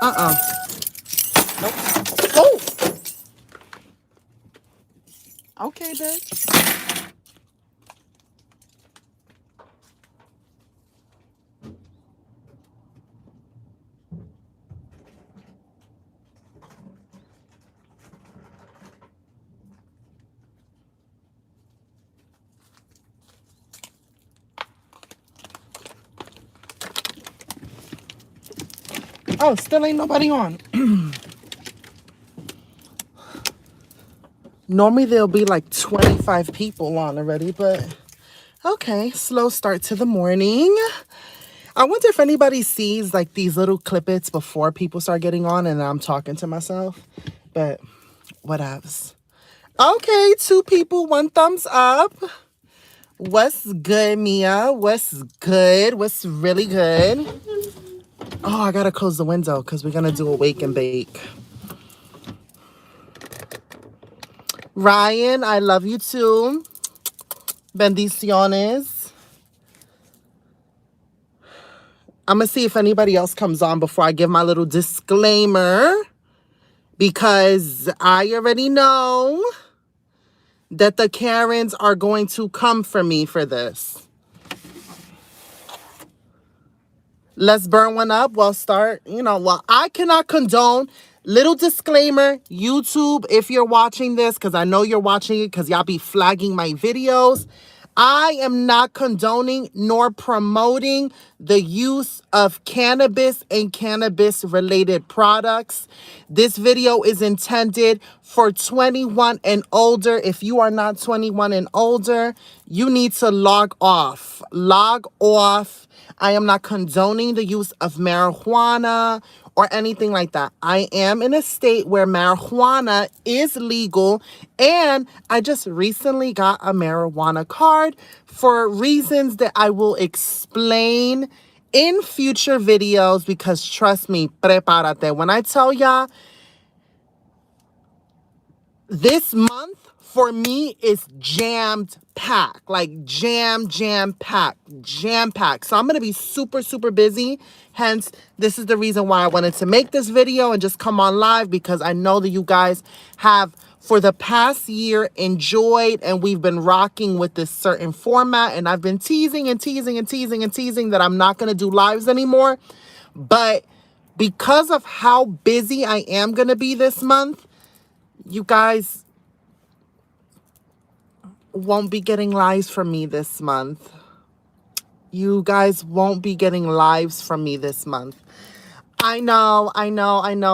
Uh-uh. Nope. Oh! Okay, bitch. Oh, still ain't nobody on. Normally there'll be like 25 people on already, but okay, slow start to the morning. I wonder if anybody sees like these little clippets before people start getting on and I'm talking to myself, but whatevs. Okay, 2 people, 1 thumbs up. What's good, Mia? What's good? What's really good? Oh, I gotta close the window because we're gonna do a wake and bake. Ryan, I love you too. Bendiciones. I'm gonna see if anybody else comes on before I give my little disclaimer because I already know that the Karens are going to come for me for this. Let's burn one up. Well, I cannot condone. Little disclaimer, YouTube, if you're watching this, because I know you're watching it because y'all be flagging my videos. I am not condoning nor promoting the use of cannabis and cannabis-related products. This video is intended for 21 and older. If you are not 21 and older, you need to log off. Log off. I am not condoning the use of marijuana or anything like that. I am in a state where marijuana is legal, and I just recently got a marijuana card for reasons that I will explain in future videos because trust me, prepárate. When I tell y'all, this month for me is jammed packed, like jam packed. So I'm going to be super, super busy. Hence, this is the reason why I wanted to make this video and just come on live because I know that you guys have for the past year enjoyed and we've been rocking with this certain format. And I've been teasing that I'm not going to do lives anymore. But because of how busy I am going to be this month, you guys won't be getting lives from me this month. You guys won't be getting lives from me this month. I know.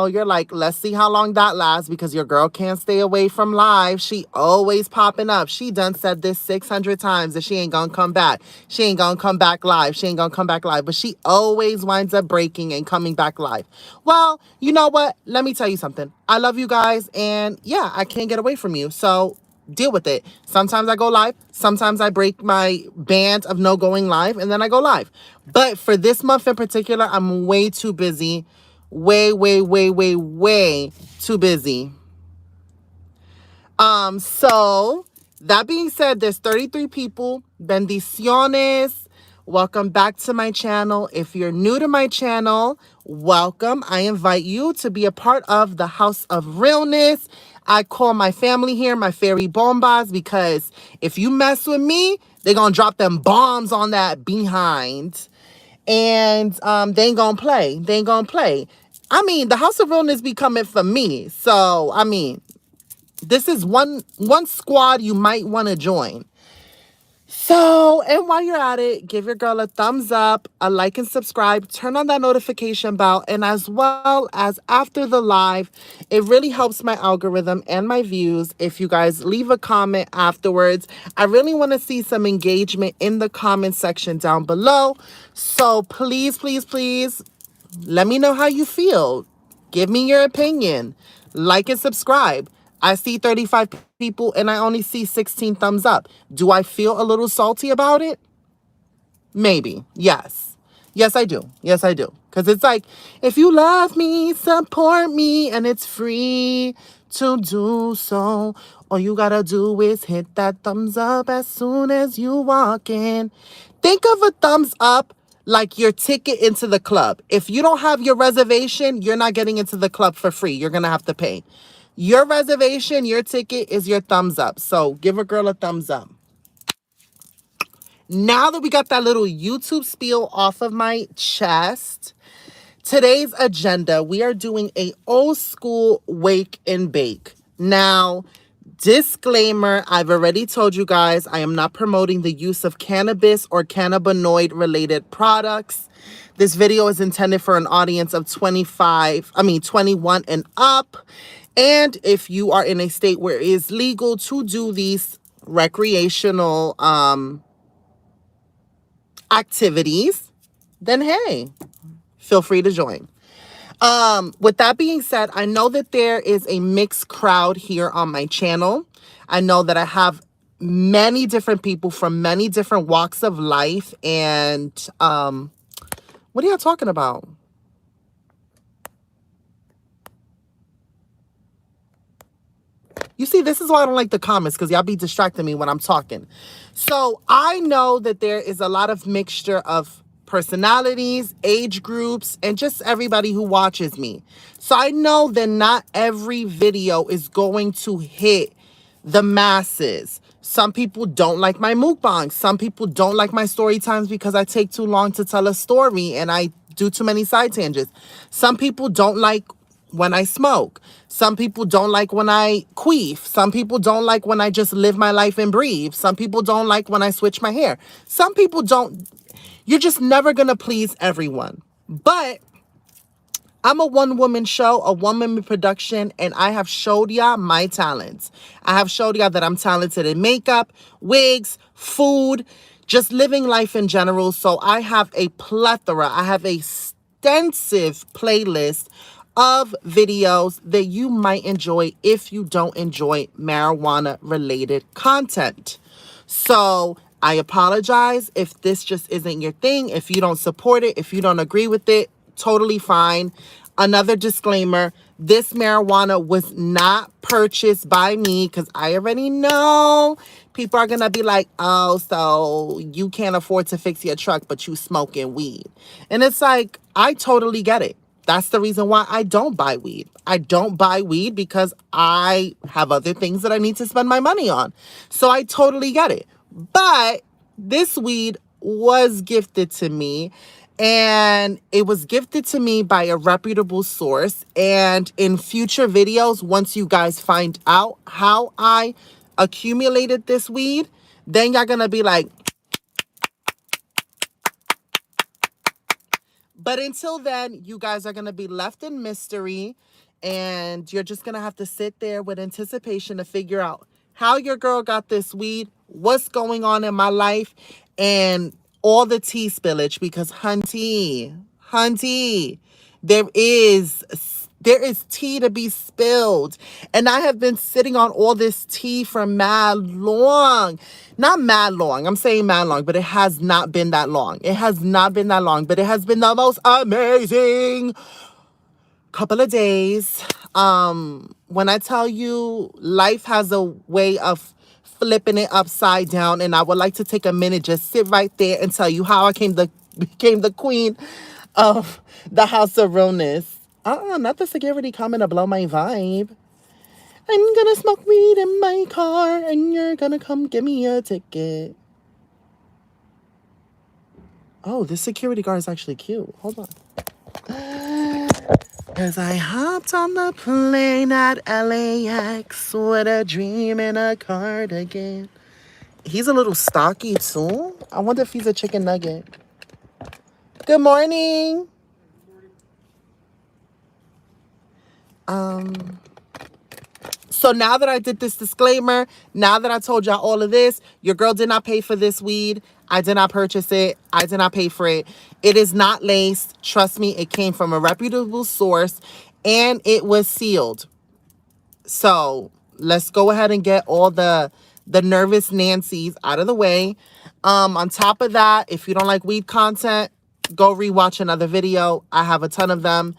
You're like, let's see how long that lasts because your girl can't stay away from live. She always popping up. She done said this 600 times that she ain't gonna come back. She ain't gonna come back live. She ain't gonna come back live. But she always winds up breaking and coming back live. Well, you know what? Let me tell you something. I love you guys. And yeah, I can't get away from you. So deal with it. Sometimes I go live. Sometimes I break my band of no going live and then I go live. But for this month in particular, I'm way too busy. Way too busy. So that being said, there's 33 people. Bendiciones. Welcome back to my channel. If you're new to my channel, welcome. I invite you to be a part of the House of Realness. I call my family here my fairy bombas because if you mess with me, they're going to drop them bombs on that behind. And they ain't going to play. They ain't going to play. I mean, the House of Realness be coming for me. So, I mean, this is one squad you might want to join. So, and while you're at it, give your girl a thumbs up, a like and subscribe, turn on that notification bell, and as well as after the live, it really helps my algorithm and my views if you guys leave a comment afterwards. I really want to see some engagement in the comment section down below. So please, let me know how you feel. Give me your opinion. Like and subscribe. I see 35 people and I only see 16 thumbs up. Do I feel a little salty about it? Maybe. Yes. Yes, I do. Yes, I do. Because it's like, if you love me, support me, and it's free to do so. All you gotta do is hit that thumbs up as soon as you walk in. Think of a thumbs up like your ticket into the club. If you don't have your reservation, you're not getting into the club for free. You're going to have to pay. Your reservation, your ticket is your thumbs up. So give a girl a thumbs up. Now that we got that little YouTube spiel off of my chest, today's agenda, we are doing a old school wake and bake. Now, disclaimer, I've already told you guys I am not promoting the use of cannabis or cannabinoid related products. This video is intended for an audience of 21 and up. And if you are in a state where it is legal to do these recreational activities, then hey, feel free to join. With that being said, I know that there is a mixed crowd here on my channel. I know that I have many different people from many different walks of life. And what are y'all talking about? You see, this is why I don't like the comments, because y'all be distracting me when I'm talking. So I know that there is a lot of mixture of personalities, age groups, and just everybody who watches me. So I know that not every video is going to hit the masses. Some people don't like my mukbangs. Some people don't like my story times because I take too long to tell a story and I do too many side tangents. Some people don't like when I smoke. Some people don't like when I queef. Some people don't like when I just live my life and breathe. Some people don't like when I switch my hair. Some people don't. You're just never going to please everyone. But I'm a one-woman show, a one-woman production, and I have showed y'all my talents. I have showed y'all that I'm talented in makeup, wigs, food, just living life in general. So I have a plethora. I have a extensive playlist of videos that you might enjoy if you don't enjoy marijuana-related content. So I apologize if this just isn't your thing, if you don't support it, if you don't agree with it, totally fine. Another disclaimer, this marijuana was not purchased by me because I already know people are going to be like, oh, so you can't afford to fix your truck, but you smoking weed. And it's like, I totally get it. That's the reason why I don't buy weed. I don't buy weed because I have other things that I need to spend my money on. So I totally get it. But this weed was gifted to me, and it was gifted to me by a reputable source. And in future videos, once you guys find out how I accumulated this weed, then y'all gonna be like, but until then, you guys are going to be left in mystery, and you're just going to have to sit there with anticipation to figure out how your girl got this weed, what's going on in my life, and all the tea spillage, because hunty, there is tea to be spilled. And I have been sitting on all this tea for mad long. Not mad long. I'm saying mad long, but it has not been that long. It has not been that long, but it has been the most amazing couple of days. When I tell you, life has a way of flipping it upside down, and I would like to take a minute, just sit right there and tell you how I became the queen of the House of Realness. Not the security coming to blow my vibe. I'm gonna smoke weed in my car, and you're gonna come give me a ticket. Oh, this security guard is actually cute. Hold on. Cause I hopped on the plane at LAX with a dream and a cardigan. He's a little stocky too. I wonder if he's a chicken nugget. Good morning. So now that I did this disclaimer, now that I told y'all all of this, your girl did not pay for this weed. I did not purchase it. I did not pay for it. It is not laced. Trust me, it came from a reputable source and it was sealed. So let's go ahead and get all the nervous Nancy's out of the way. On top of that, if you don't like weed content, go rewatch another video. I have a ton of them.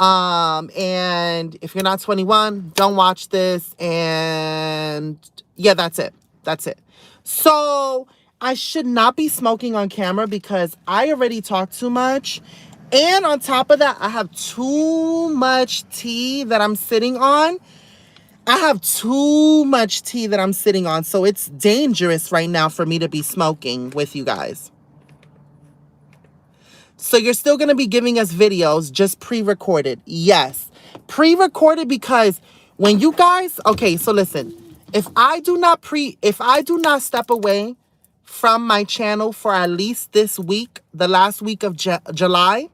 And if you're not 21, don't watch this. And yeah, that's it. That's it. So I should not be smoking on camera because I already talk too much. And on top of that, I have too much tea that I'm sitting on. I have too much tea that I'm sitting on. So it's dangerous right now for me to be smoking with you guys. So you're still going to be giving us videos, just pre-recorded. Yes. Pre-recorded because when you guys, okay, so listen, if I do not step away from my channel for at least this week, the last week of July,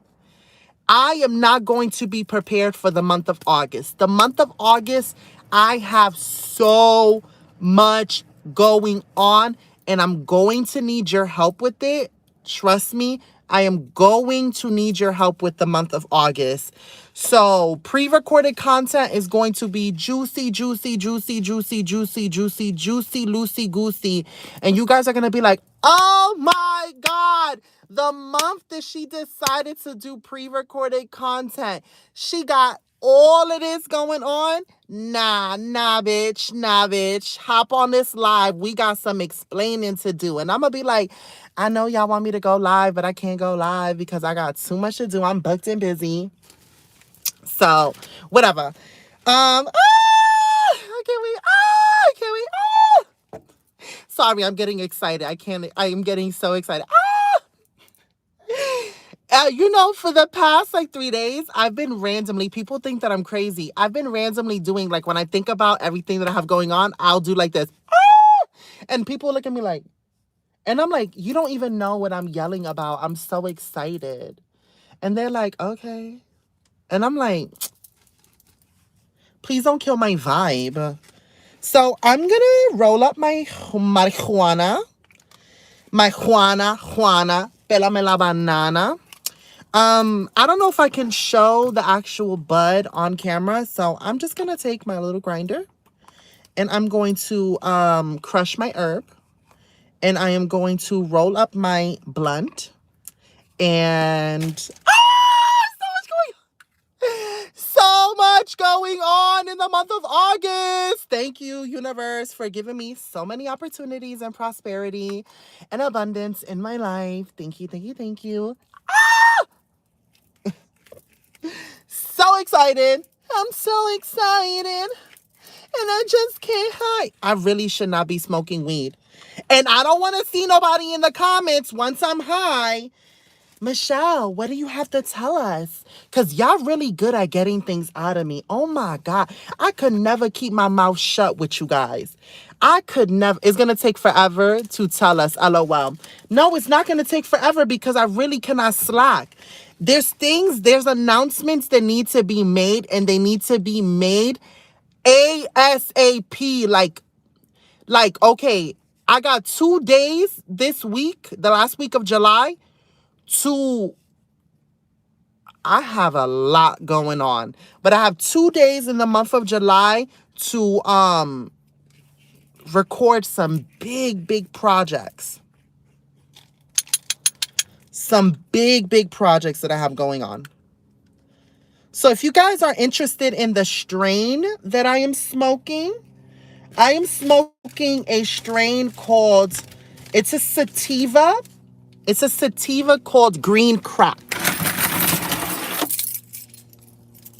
I am not going to be prepared for the month of August. The month of August, I have so much going on, and I'm going to need your help with it. Trust me, I am going to need your help with the month of August. So pre-recorded content is going to be juicy, juicy, juicy, juicy, juicy, juicy, juicy, loosey goosey. And you guys are going to be like, oh my God, the month that she decided to do pre-recorded content, she got all of this going on. Nah, bitch. Hop on this live. We got some explaining to do. And I'm going to be like, I know y'all want me to go live, but I can't go live because I got too much to do. I'm booked and busy. So, whatever. I can't wait. Sorry, I'm getting excited. I am getting so excited. You know, for the past like 3 days, I've been randomly, people think that I'm crazy. I've been randomly doing, like, when I think about everything that I have going on, I'll do like this. And people look at me like, and I'm like, you don't even know what I'm yelling about. I'm so excited. And they're like, okay. And I'm like, please don't kill my vibe. So I'm going to roll up my marijuana. My Juana, pélame la banana. I don't know if I can show the actual bud on camera, so I'm just going to take my little grinder and I'm going to crush my herb, and I am going to roll up my blunt, and so much going on in the month of August. Thank you, universe, for giving me so many opportunities and prosperity and abundance in my life. Thank you, thank you, thank you. So excited. I'm so excited. And I just can't hide. I really should not be smoking weed. And I don't want to see nobody in the comments once I'm high. Michelle, what do you have to tell us? Because y'all really good at getting things out of me. Oh my God. I could never keep my mouth shut with you guys. I could never. It's going to take forever to tell us, LOL. No, it's not going to take forever because I really cannot slack. There's announcements that need to be made, and they need to be made ASAP. Like, okay, I got 2 days this week, the last week of July, I have a lot going on, but I have 2 days in the month of July to record some big projects. Some big projects that I have going on. So if you guys are interested in the strain that I am smoking a strain called, it's a sativa called Green Crack.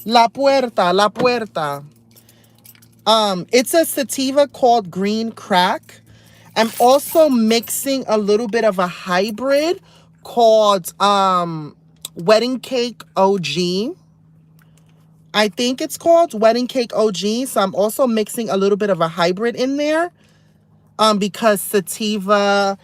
La puerta. It's a sativa called Green Crack. I'm also mixing a little bit of a hybrid called Wedding Cake OG. I think it's called Wedding Cake OG. So I'm also mixing a little bit of a hybrid in there because sativa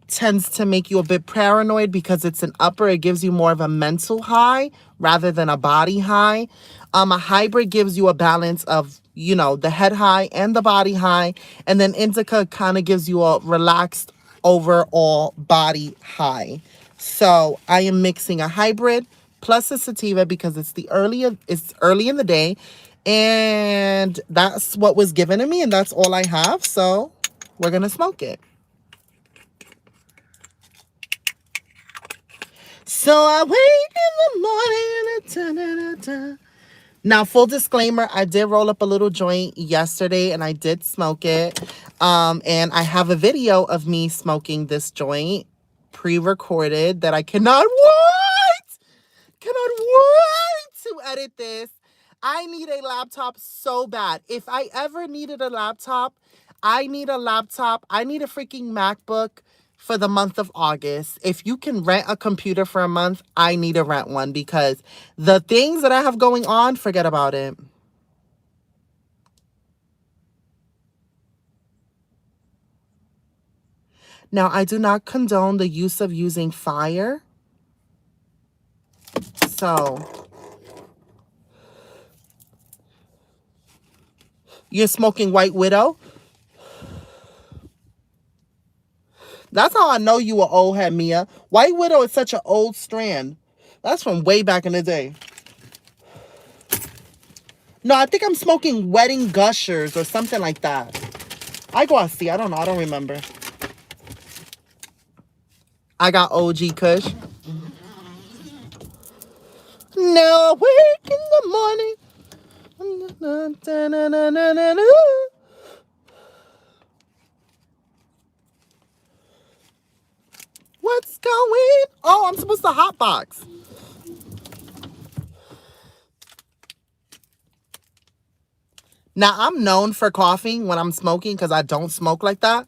tends to make you a bit paranoid because it's an upper. It gives you more of a mental high rather than a body high. A hybrid gives you a balance of, you know, the head high and the body high. And then indica kind of gives you a relaxed overall body high. So I am mixing a hybrid plus a sativa because it's early in the day. And that's what was given to me, and that's all I have. So we're going to smoke it. So I wake in the morning. Now, full disclaimer, I did roll up a little joint yesterday and I did smoke it. And I have a video of me smoking this joint pre-recorded that I cannot wait to edit this. I need a laptop so bad. If I ever needed a laptop, I need a laptop. I need a freaking MacBook for the month of August. If you can rent a computer for a month, I need to rent one because the things that I have going on, forget about it. Now, I do not condone the use of using fire. So, you're smoking White Widow? That's how I know you were old head, Mia. White Widow is such an old strand. That's from way back in the day. No, I think I'm smoking Wedding Gushers or something like that. I go see. I don't know. I don't remember. I got OG Kush. Now awake in the morning. What's going? Oh, I'm supposed to hotbox. Now, I'm known for coughing when I'm smoking because I don't smoke like that.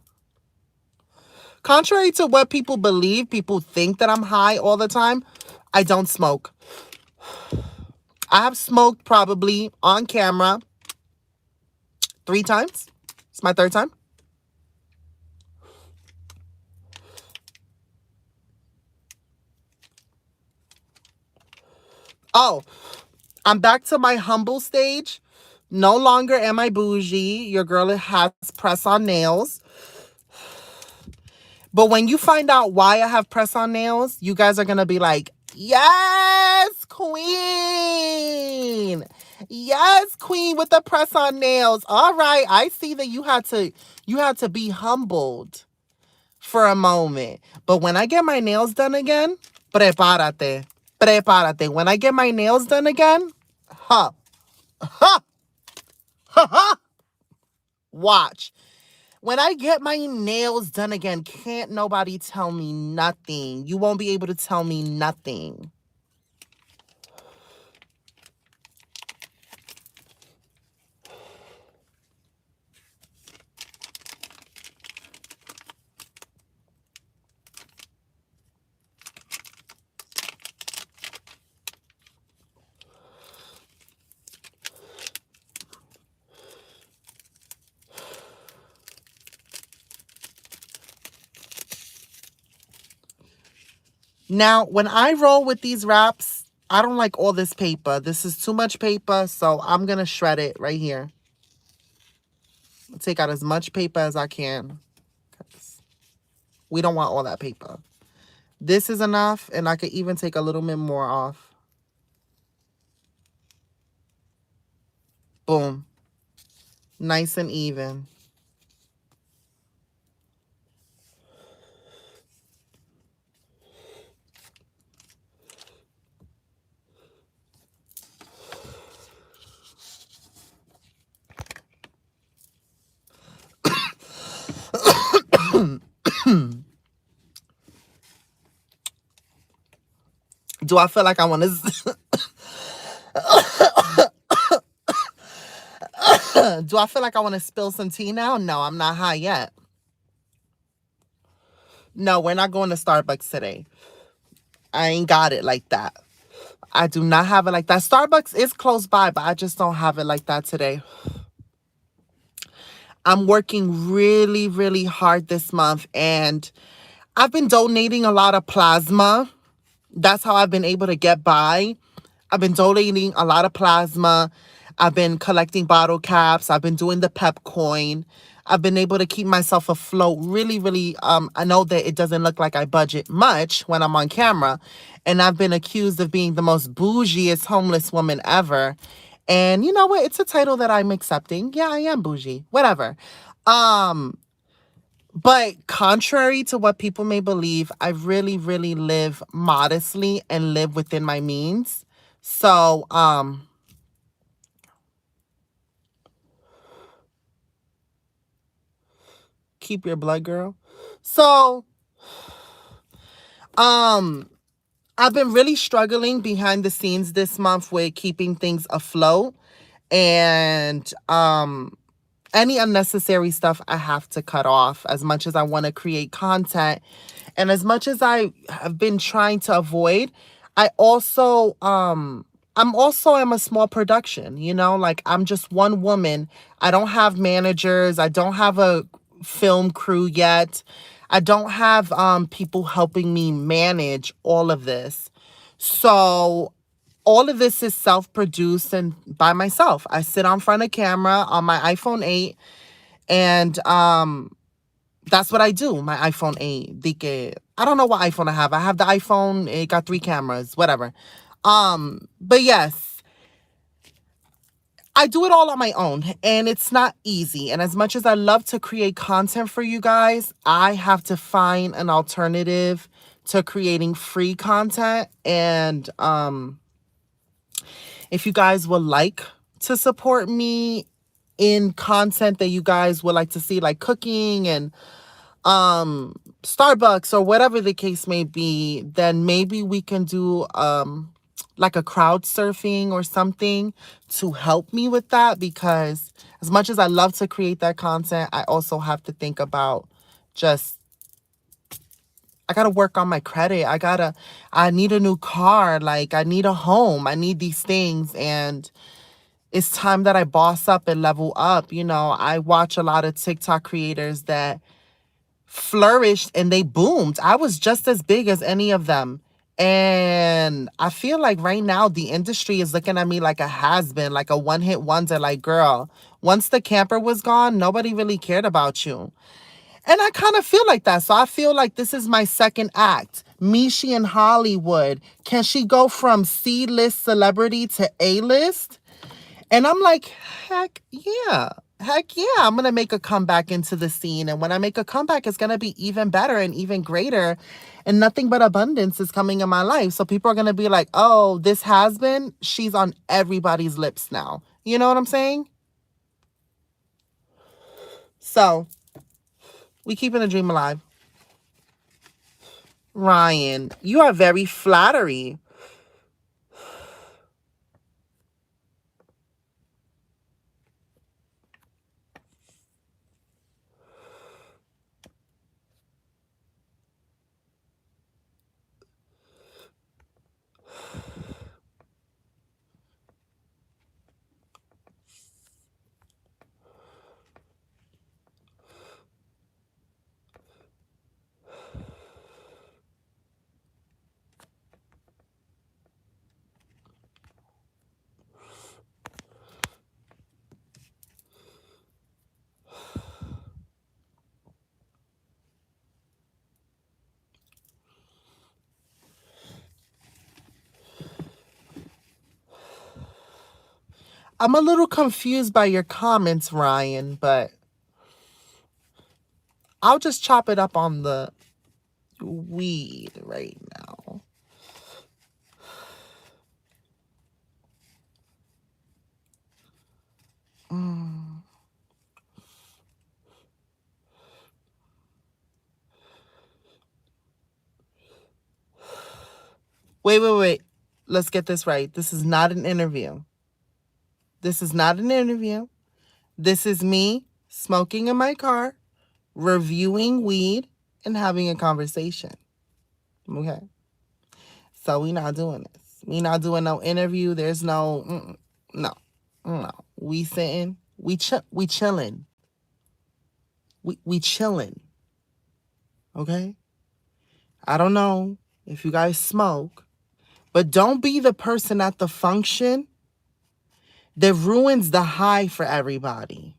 Contrary to what people believe, people think that I'm high all the time. I don't smoke. I have smoked probably on camera 3 times. It's my 3rd time. Oh, I'm back to my humble stage. No longer am I bougie. Your girl has press-on nails. But when you find out why I have press-on nails, you guys are going to be like, yes, queen. Yes, queen with the press-on nails. All right, I see that you had to be humbled for a moment. But when I get my nails done again, prepárate. Prepárate. When I get my nails done again, ha, ha, ha, ha. Watch. When I get my nails done again, can't nobody tell me nothing. You won't be able to tell me nothing. Now, when I roll with these wraps, I don't like all this paper. This is too much paper, so I'm going to shred it right here. I'll take out as much paper as I can. We don't want all that paper. This is enough, and I could even take a little bit more off. Boom. Nice and even. Do I feel like I want to... Do I feel like I want to spill some tea now? No, I'm not high yet. No, we're not going to Starbucks today. I ain't got it like that. I do not have it like that. Starbucks is close by, but I just don't have it like that today. I'm working really, really hard this month, and I've been donating a lot of plasma. That's how I've been able to get by. I've been donating a lot of plasma. I've been collecting bottle caps. I've been doing the pep coin. I've been able to keep myself afloat really, really. I know that it doesn't look like I budget much when I'm on camera. And I've been accused of being the most bougiest homeless woman ever. And you know what? It's a title that I'm accepting. Yeah, I am bougie. Whatever. But contrary to what people may believe, I really, really live modestly and live within my means. So, keep your blood, girl. So, I've been really struggling behind the scenes this month with keeping things afloat, and any unnecessary stuff I have to cut off as much as I want to create content. And as much as I have been trying to avoid, I also I'm also am a small production, like I'm just one woman. I don't have managers, I don't have a film crew yet. I don't have people helping me manage all of this. So all of this is self-produced and by myself. I sit on front of camera on my iPhone 8, and that's what I do. My iPhone 8. I don't know what iPhone I have. I have the iPhone. It got 3 cameras, whatever. But yes, I do it all on my own, and it's not easy. And as much as I love to create content for you guys, I have to find an alternative to creating free content. And if you guys would like to support me in content that you guys would like to see, like cooking and Starbucks or whatever the case may be, then maybe we can do like a crowd surfing or something to help me with that, because as much as I love to create that content, I also have to think about just I got to work on my credit. I need a new car, like I need a home. I need these things, and it's time that I boss up and level up. I watch a lot of TikTok creators that flourished and they boomed. I was just as big as any of them. And I feel like right now the industry is looking at me like a has-been, like a one-hit wonder. Like, girl, once the camper was gone, nobody really cared about you. And I kind of feel like that. So I feel like this is my second act. Mishi in Hollywood. Can she go from C-list celebrity to A-list? And I'm like, heck yeah. Heck yeah. I'm going to make a comeback into the scene. And when I make a comeback, it's going to be even better and even greater. And nothing but abundance is coming in my life. So people are going to be like, oh, this has been, she's on everybody's lips now. You know what I'm saying? So we keeping the dream alive. Ryan, you are very flattery. I'm a little confused by your comments, Ryan, but I'll just chop it up on the weed right now. Wait. Let's get this right. This is not an interview. This is not an interview. This is me smoking in my car, reviewing weed, and having a conversation. Okay? So we not doing this. We not doing no interview. There's no, no. We sitting, we chilling. We chilling. Okay? I don't know if you guys smoke, but don't be the person at the function that ruins the high for everybody.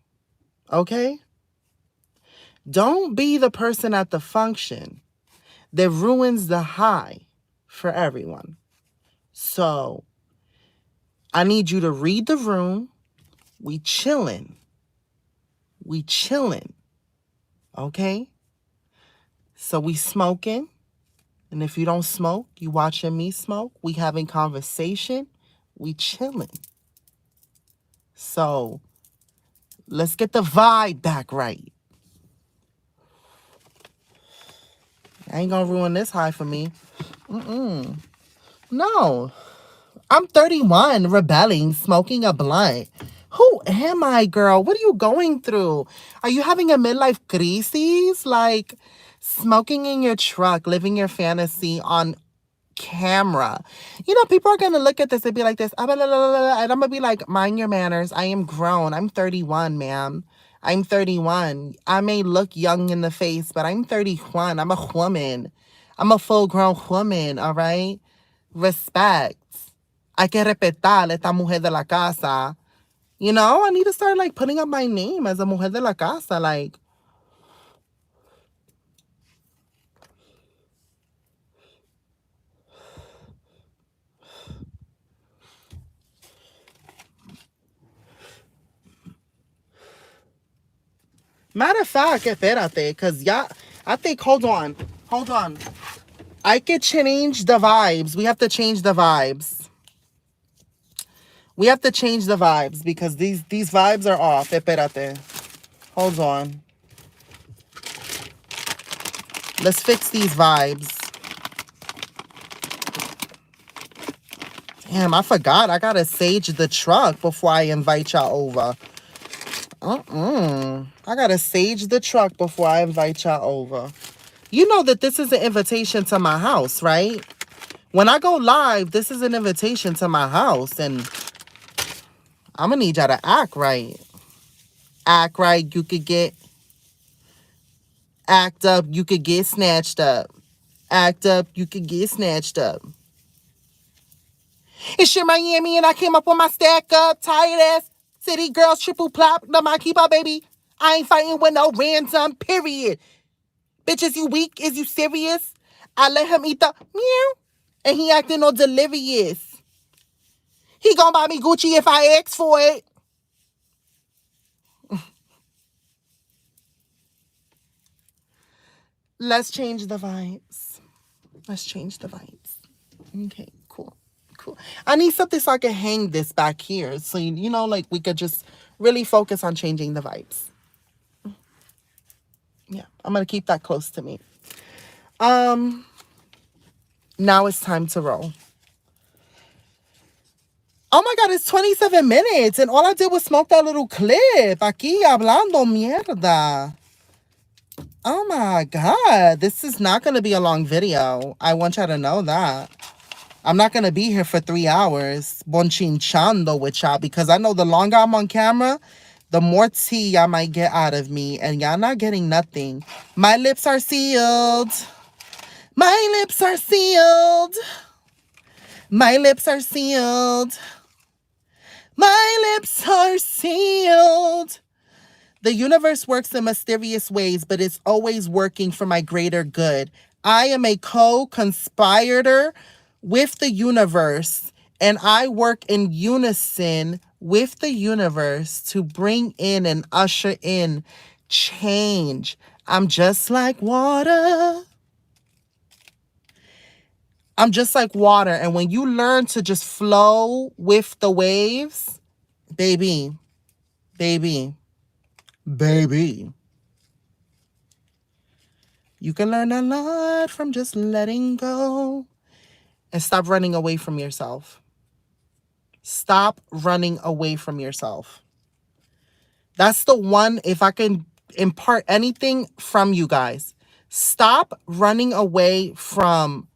Okay? Don't be the person at the function that ruins the high for everyone. So I need you to read the room. We chilling. Okay? So we smoking. And if you don't smoke, you watching me smoke. We having conversation. We chilling. So let's get the vibe back right. I ain't gonna ruin this high for me. No. I'm 31, rebelling, smoking a blunt. Who am I, girl? What are you going through? Are you having a midlife crisis? Like, smoking in your truck, living your fantasy on camera. You know, people are going to look at this and be like this, and I'm going to be like, mind your manners. I am grown. I'm 31, ma'am. I'm 31. I may look young in the face, but I'm 31. I'm a woman. I'm a full-grown woman, all right? Respect. Hay que respetar esta mujer de la casa. You know, I need to start, like, putting up my name as a mujer de la casa. Like, matter of fact, espérate, because I think, hold on. I could change the vibes. We have to change the vibes. We have to change the vibes because these vibes are off. Espérate. Hold on. Let's fix these vibes. Damn, I forgot. I gotta sage the truck before I invite y'all over. I gotta sage the truck before I invite y'all over. You know that this is an invitation to my house, right? When I go live, this is an invitation to my house, and I'm gonna need y'all to act right. Act right, you could get... Act up, you could get snatched up. Act up, you could get snatched up. It's your Miami, and I came up with my stack up. Tired ass city girls, triple plop. No, my keep up, baby. I ain't fighting with no ransom, period. Bitch, is you weak? Is you serious? I let him eat the meow, and he acting all delirious. He gonna buy me Gucci if I ask for it. Let's change the vibes. Let's change the vibes. Okay, cool. I need something so I can hang this back here. So, you know, like we could just really focus on changing the vibes. Yeah, I'm going to keep that close to me. Now it's time to roll. Oh my God, it's 27 minutes and all I did was smoke that little clip. Aquí hablando mierda. Oh my God, this is not going to be a long video. I want y'all to know that. I'm not going to be here for 3 hours bonchinchando with y'all because I know the longer I'm on camera, the more tea y'all might get out of me and y'all not getting nothing. My lips are sealed. My lips are sealed. My lips are sealed. My lips are sealed. The universe works in mysterious ways, but it's always working for my greater good. I am a co-conspirator with the universe, and I work in unison with the universe to bring in and usher in change. I'm just like water. I'm just like water. And when you learn to just flow with the waves, baby, you can learn a lot from just letting go. And stop running away from yourself. Stop running away from yourself. That's the one, if I can impart anything from you guys, stop running away from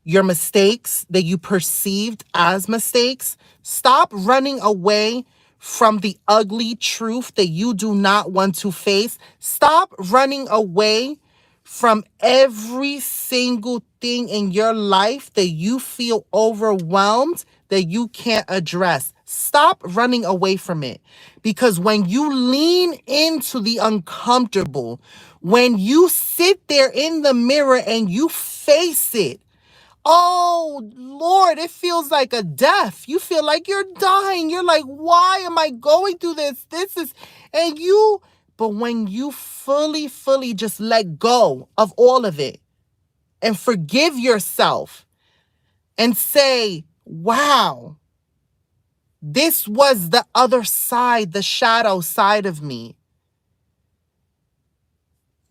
your mistakes that you perceived as mistakes. Stop running away from the ugly truth that you do not want to face. Stop running away from every single thing in your life that you feel overwhelmed that you can't address. Stop running away from it. Because when you lean into the uncomfortable, when you sit there in the mirror and you face it, oh, Lord, it feels like a death. You feel like you're dying. You're like, why am I going through this? But when you fully just let go of all of it and forgive yourself and say, wow, this was the other side, the shadow side of me.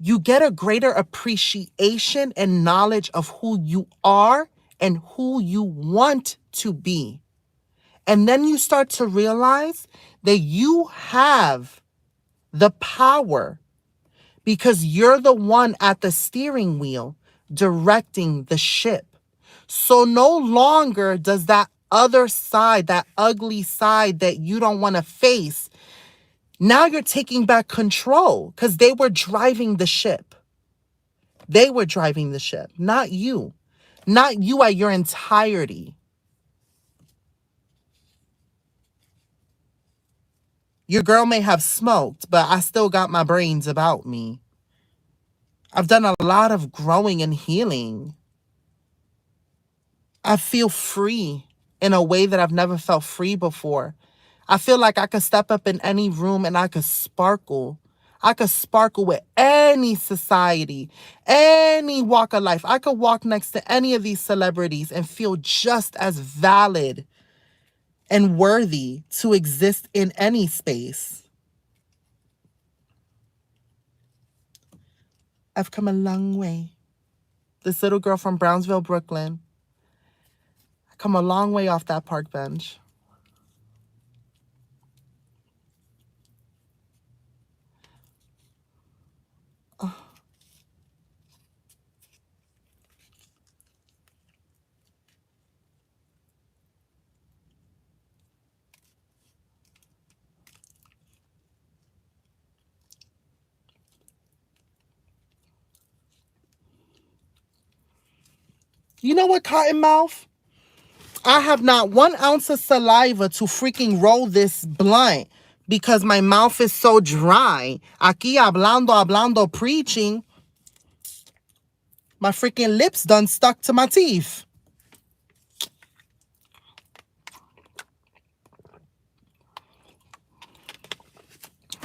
you get a greater appreciation and knowledge of who you are and who you want to be. And then you start to realize that you have the power because you're the one at the steering wheel directing the ship. So no longer does that other side, that ugly side that you don't want to face, now you're taking back control because they were driving the ship. They were driving the ship, not you. Not you at your entirety. Your girl may have smoked, but I still got my brains about me. I've done a lot of growing and healing. I feel free in a way that I've never felt free before. I feel like I could step up in any room and I could sparkle. I could sparkle with any society, any walk of life. I could walk next to any of these celebrities and feel just as valid and worthy to exist in any space. I've come a long way. This little girl from Brownsville, Brooklyn. I come a long way off that park bench. You know what, Cottonmouth? I have not 1 ounce of saliva to freaking roll this blunt because my mouth is so dry. Aquí hablando, preaching. My freaking lips done stuck to my teeth.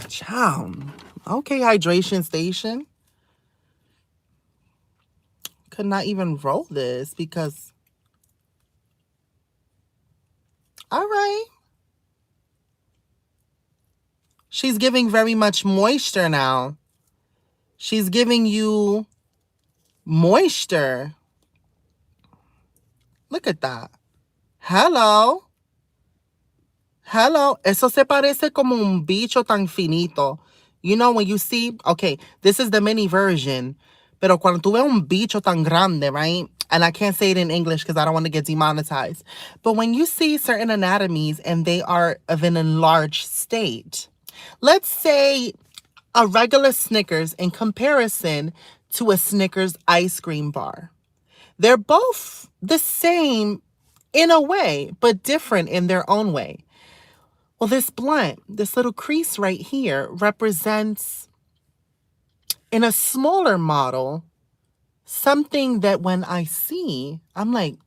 Chow. Okay, hydration station. Could not even roll this because... All right. She's giving very much moisture now. She's giving you moisture. Look at that. Hello. Hello. Eso se parece como un bicho tan finito. You know when you see, okay, this is the mini version. Pero cuando tú ves un bicho tan grande, right? And I can't say it in English because I don't want to get demonetized. But when you see certain anatomies and they are of an enlarged state, let's say a regular Snickers in comparison to a Snickers ice cream bar. They're both the same in a way, but different in their own way. Well, this blunt, this little crease right here represents, in a smaller model, something that when I see, I'm like,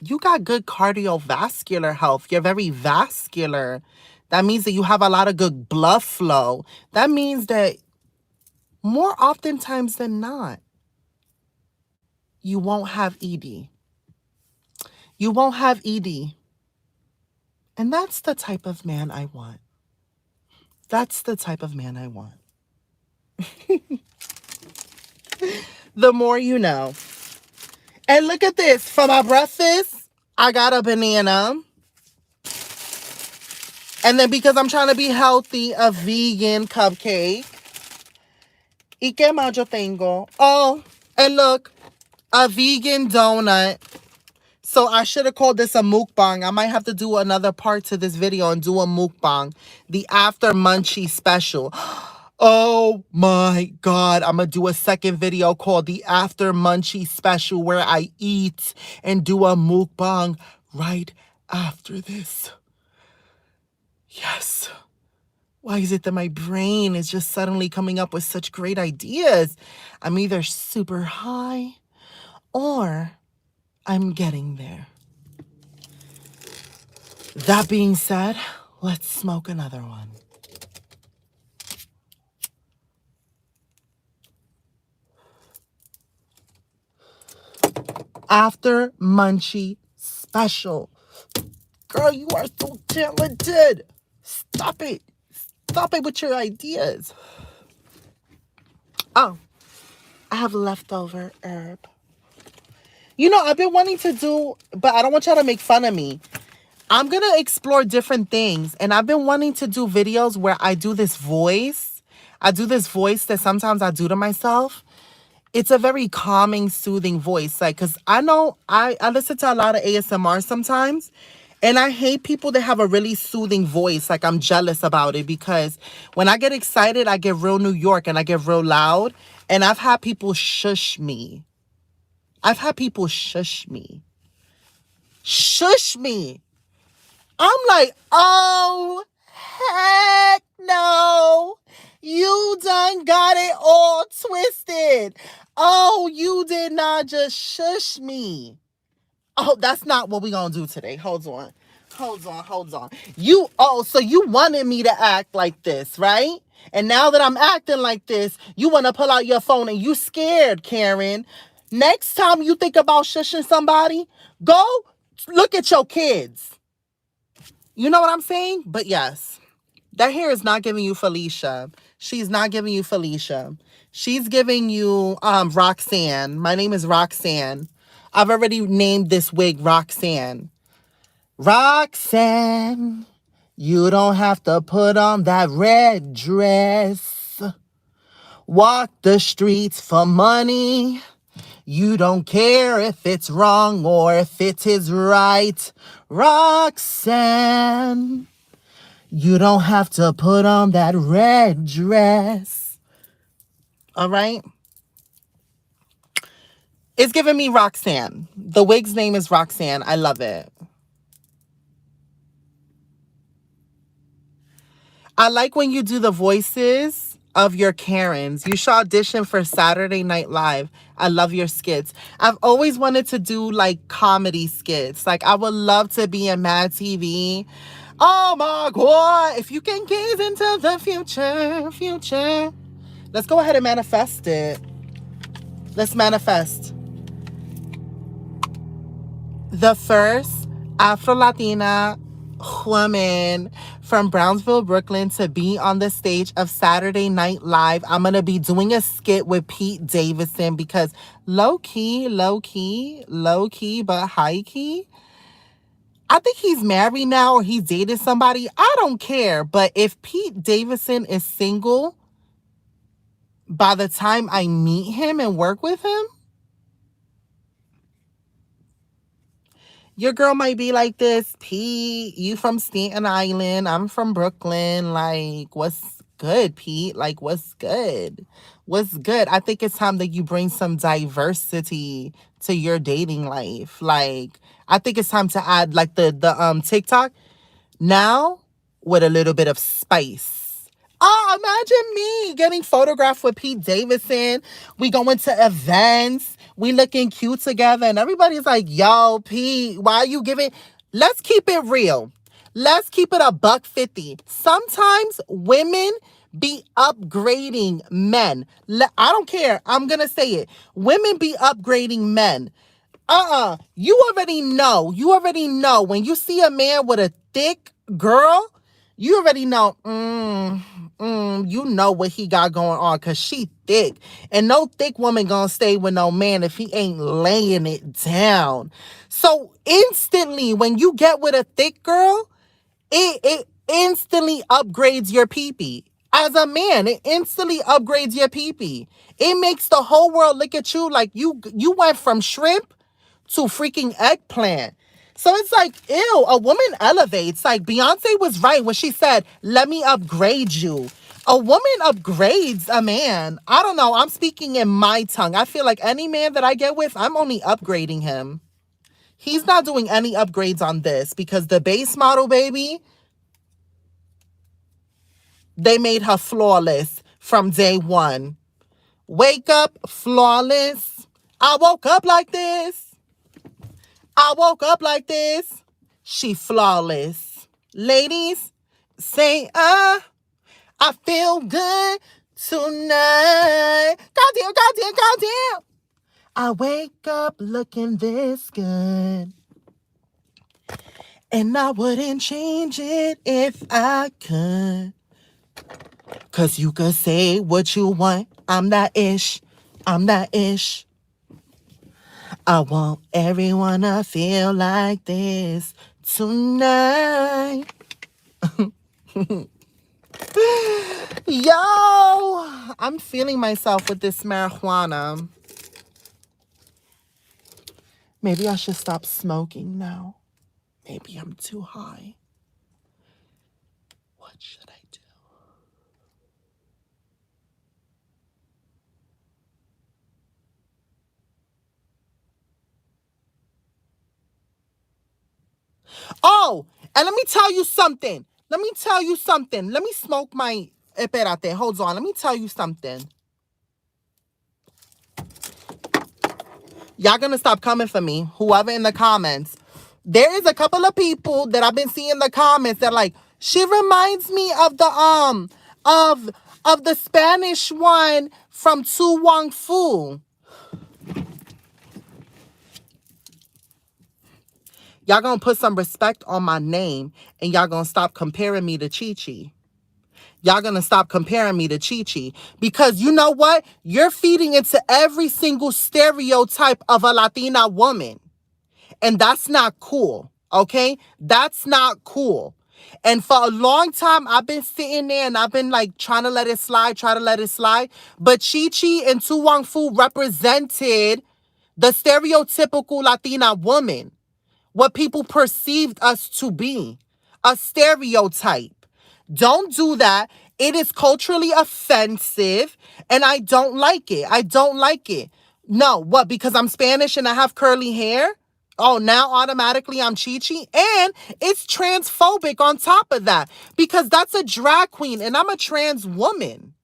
you got good cardiovascular health. You're very vascular. That means that you have a lot of good blood flow. That means that more oftentimes than not, you won't have ED. You won't have ED. And that's the type of man I want. That's the type of man I want. The more you know. And look at this. For my breakfast, I got a banana. And then because I'm trying to be healthy, a vegan cupcake. ¿Y qué más yo tengo? Oh, and look, a vegan donut. So I should have called this a mukbang. I might have to do another part to this video and do a mukbang. The after munchie special. Oh my God. I'm going to do a second video called the after munchie special where I eat and do a mukbang right after this. Yes. Why is it that my brain is just suddenly coming up with such great ideas? I'm either super high or I'm getting there. That being said, let's smoke another one. After munchie special. Girl, you are so talented. Stop it. Stop it with your ideas. Oh, I have leftover herb. You know, I've been wanting to do, but I don't want y'all to make fun of me. I'm going to explore different things. And I've been wanting to do videos where I do this voice. I do this voice that sometimes I do to myself. It's a very calming, soothing voice. Like, because I know I listen to a lot of ASMR sometimes. And I hate people that have a really soothing voice. Like, I'm jealous about it because when I get excited, I get real New York and I get real loud. And I've had people shush me. I've had people shush me. Shush me. I'm like, oh, heck no. You done got it all twisted. Oh, you did not just shush me. Oh, that's not what we gonna do today. Hold on. Hold on. So you wanted me to act like this, right? And now that I'm acting like this, you want to pull out your phone and you scared, Karen. Next time you think about shushing somebody, go look at your kids. You know what I'm saying? But yes, that hair is not giving you Felicia. She's not giving you Felicia. She's giving you Roxanne. My name is Roxanne. I've already named this wig Roxanne. Roxanne, you don't have to put on that red dress. Walk the streets for money. You don't care if it's wrong or if it is right. Roxanne, you don't have to put on that red dress. All right? It's giving me Roxanne. The wig's name is Roxanne. I love it. I like when you do the voices of your Karens. You should audition for Saturday Night Live. I love your skits. I've always wanted to do like comedy skits. Like I would love to be in Mad TV. Oh my God. If you can gaze into the future. Let's go ahead and manifest it. Let's manifest. The first Afro-Latina woman from Brownsville, Brooklyn to be on the stage of Saturday Night Live. I'm going to be doing a skit with Pete Davidson because low-key, but high-key, I think he's married now or he's dated somebody. I don't care. But if Pete Davidson is single by the time I meet him and work with him, your girl might be like this, Pete, you from Staten Island, I'm from Brooklyn. Like, what's good, Pete? Like, what's good? What's good? I think it's time that you bring some diversity to your dating life. Like, I think it's time to add like the TikTok now with a little bit of spice. Oh, imagine me getting photographed with Pete Davidson. We going to events. We looking cute together. And everybody's like, yo, Pete, why are you giving? Let's keep it real. Let's keep it $150. Sometimes women be upgrading men. I don't care. I'm going to say it. Women be upgrading men. You already know. You already know. When you see a man with a thick girl, you already know, you know what he got going on because she thick. And no thick woman gonna stay with no man if he ain't laying it down. So instantly, when you get with a thick girl, it instantly upgrades your pee-pee. As a man, it instantly upgrades your pee-pee. It makes the whole world look at you like you went from shrimp to freaking eggplant. So it's like, ew, a woman elevates. Like Beyonce was right when she said, let me upgrade you. A woman upgrades a man. I don't know. I'm speaking in my tongue. I feel like any man that I get with, I'm only upgrading him. He's not doing any upgrades on this because the base model, baby, they made her flawless from day one. Wake up flawless. I woke up like this. I woke up like this. She flawless. Ladies, say, I feel good tonight. Goddamn. I wake up looking this good. And I wouldn't change it if I could. 'Cause you could say what you want. I'm that ish. I'm that ish. I want everyone to feel like this tonight. Yo, I'm feeling myself with this marijuana. Maybe I should stop smoking now. Maybe I'm too high. What should I do? Oh, and let me tell you something. Let me tell you something. Let me smoke my... Espérate, hold on. Let me tell you something. Y'all gonna stop coming for me, whoever in the comments. There is a couple of people that I've been seeing in the comments that like, she reminds me of the Spanish one from Tu Wong Fu. Y'all gonna put some respect on my name and y'all gonna stop comparing me to Chi Chi. Y'all gonna stop comparing me to Chi Chi because you know what? You're feeding into every single stereotype of a Latina woman. And that's not cool, okay? That's not cool. And for a long time, I've been sitting there and I've been like trying to let it slide, try to let it slide. But Chi Chi and Tu Wong Fu represented the stereotypical Latina woman, what people perceived us to be, a stereotype. Don't do that. It is culturally offensive and I don't like it. I don't like it. No, what? Because I'm Spanish and I have curly hair? Oh, now automatically I'm Chi Chi? And it's transphobic on top of that because that's a drag queen and I'm a trans woman.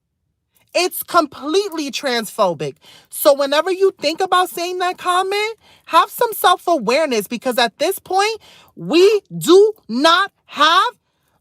It's completely transphobic. So whenever you think about saying that comment, have some self-awareness because at this point, we do not have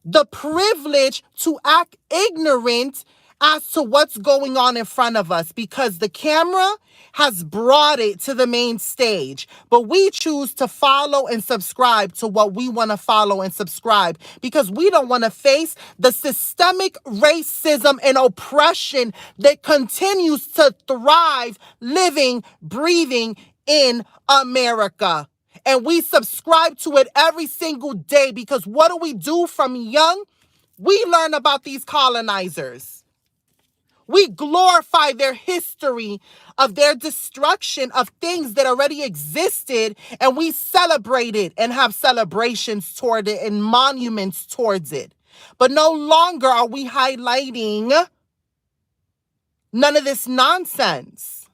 the privilege to act ignorant as to what's going on in front of us because the camera has brought it to the main stage. But we choose to follow and subscribe to what we want to follow and subscribe because we don't want to face the systemic racism and oppression that continues to thrive, living, breathing in America. And we subscribe to it every single day because what do we do from young? We learn about these colonizers. We glorify their history of their destruction of things that already existed, and we celebrate it and have celebrations toward it and monuments towards it. But no longer are we highlighting none of this nonsense.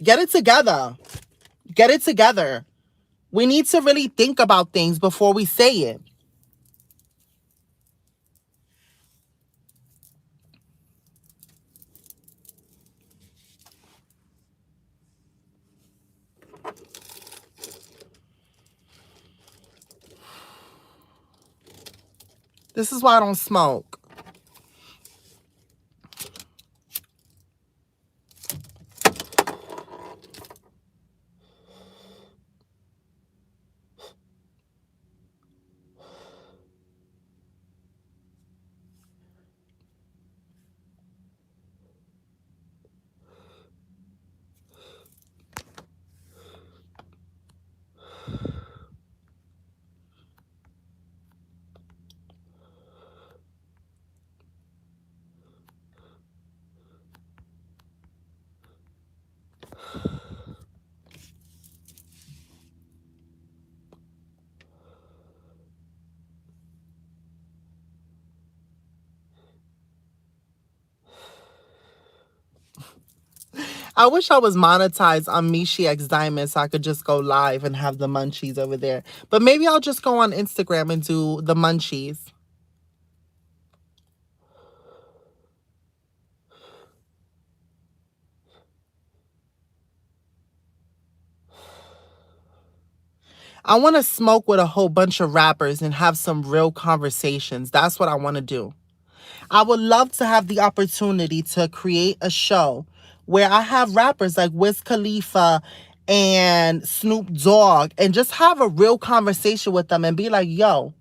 Get it together. Get it together. We need to really think about things before we say it. This is why I don't smoke. I wish I was monetized on Mishi X Diamond so I could just go live and have the munchies over there. But maybe I'll just go on Instagram and do the munchies. I want to smoke with a whole bunch of rappers and have some real conversations. That's what I want to do. I would love to have the opportunity to create a show where I have rappers like Wiz Khalifa and Snoop Dogg and just have a real conversation with them and be like, yo,